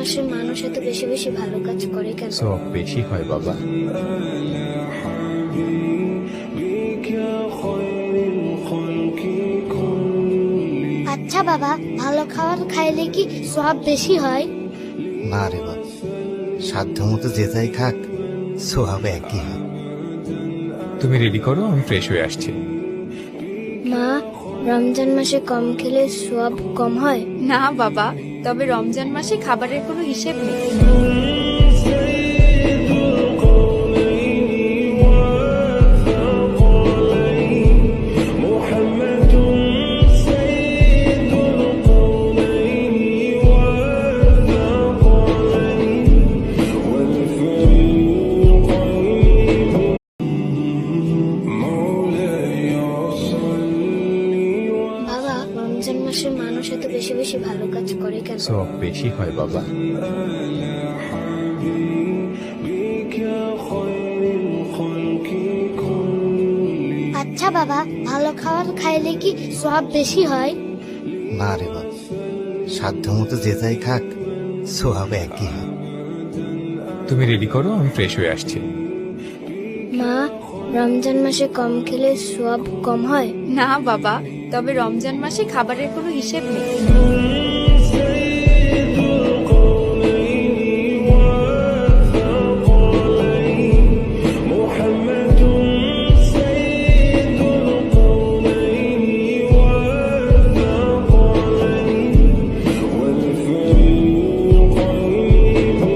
মাসে মানুষ এত বেশি বেশি ভালো কাজ করে কেন? সব বেশি হয় বাবা। আচ্ছা বাবা, ভালো খাবার খাইলে কি সওয়াব বেশি হয়? না রে বাবা, সাধ্য মতো যে যাই খাক, সোহাব একই হয়। তুমি রেডি করো, আমি ফ্রেশ হয়ে আসছি। মা, রমজান মাসে কম খেলে সওয়াব কম হয়? না বাবা, তবে রমজান মাসে খাবারের কোনো হিসেব নেই। বাবা, রমজান মাসে মানুষ এত বেশি বেশি ভালো কাজ করে কেন? সব বেশি হয় বাবা। আচ্ছা বাবা, ভালো খাবার খাইলে কি সওয়াব বেশি হয়? না রে বাবা, সাধ্য মতো যে যাই খাক, সোহাব একই হয়। তুমি রেডি করো, আমি ফ্রেশ হয়ে আসছি। মা, রমজান মাসে কম খেলে সওয়াব কম হয়? না বাবা, তবে রমজান মাসে খাবারের কোনো হিসেব নেই।